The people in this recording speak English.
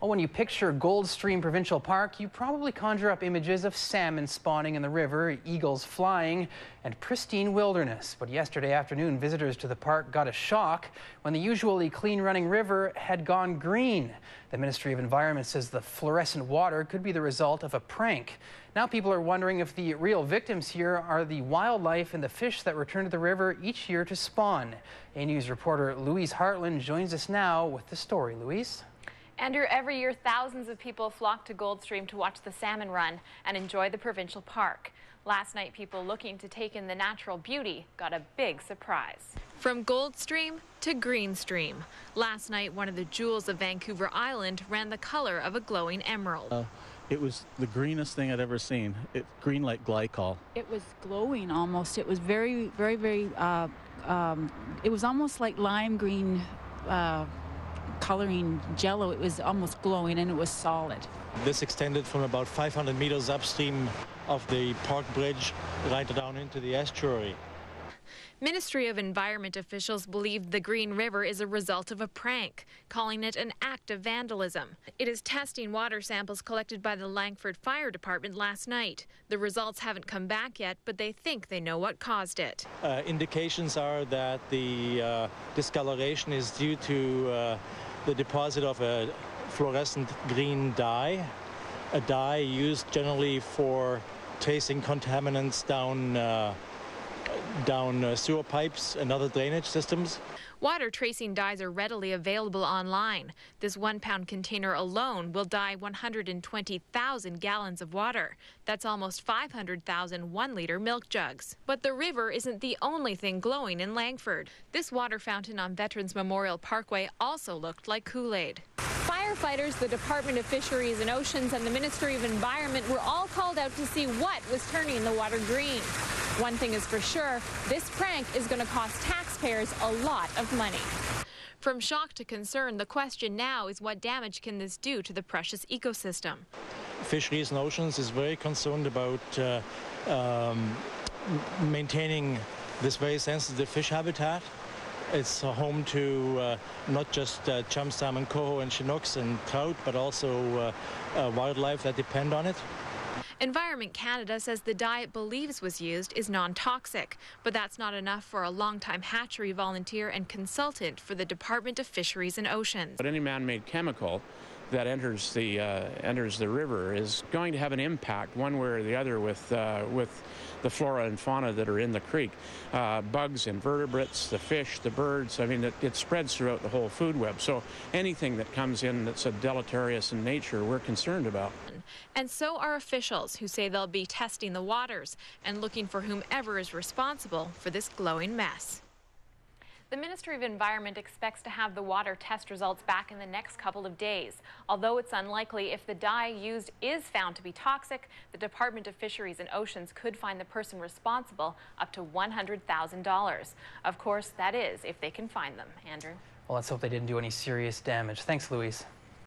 Well, when you picture Goldstream Provincial Park, you probably conjure up images of salmon spawning in the river, eagles flying, and pristine wilderness. But yesterday afternoon, visitors to the park got a shock when the usually clean-running river had gone green. The Ministry of Environment says the fluorescent water could be the result of a prank. Now people are wondering if the real victims here are the wildlife and the fish that return to the river each year to spawn. A News reporter Louise Hartland joins us now with the story. Louise? Andrew, every year thousands of people flock to Goldstream to watch the salmon run and enjoy the provincial park. Last night, people looking to take in the natural beauty got a big surprise. From Goldstream to Greenstream. Last night, one of the jewels of Vancouver Island ran the color of a glowing emerald. It was the greenest thing I'd ever seen. It green like glycol. It was glowing almost. It was very, very, very, it was almost like lime green coloring jello. It was almost glowing and it was solid. This extended from about 500 meters upstream of the park bridge right down into the estuary. Ministry of Environment officials believe the Green River is a result of a prank, calling it an act of vandalism. It is testing water samples collected by the Langford Fire Department last night. The results haven't come back yet, but they think they know what caused it. Indications are that the discoloration is due to the deposit of a fluorescent green dye, a dye used generally for tracing contaminants down sewer pipes and other drainage systems. Water tracing dyes are readily available online. This 1-pound container alone will dye 120,000 gallons of water. That's almost 500,000 1-liter milk jugs. But the river isn't the only thing glowing in Langford. This water fountain on Veterans Memorial Parkway also looked like Kool-Aid. Firefighters, the Department of Fisheries and Oceans, and the Ministry of Environment were all called out to see what was turning the water green. One thing is for sure, this prank is going to cost taxpayers a lot of money. From shock to concern, the question now is what damage can this do to the precious ecosystem? Fisheries and Oceans is very concerned about maintaining this very sensitive fish habitat. It's home to not just chum salmon, coho and chinooks and trout, but also wildlife that depend on it. Environment Canada says the dye it believes was used is non-toxic, but that's not enough for a longtime hatchery volunteer and consultant for the Department of Fisheries and Oceans. But any man-made chemical that enters the river is going to have an impact one way or the other with the flora and fauna that are in the creek. Bugs, invertebrates, the fish, the birds, I mean, it spreads throughout the whole food web. So anything that comes in that's deleterious in nature, we're concerned about. And so are officials who say they'll be testing the waters and looking for whomever is responsible for this glowing mess. The Ministry of Environment expects to have the water test results back in the next couple of days. Although it's unlikely, if the dye used is found to be toxic, the Department of Fisheries and Oceans could fine the person responsible up to $100,000. Of course, that is if they can find them. Andrew? Well, let's hope they didn't do any serious damage. Thanks, Louise.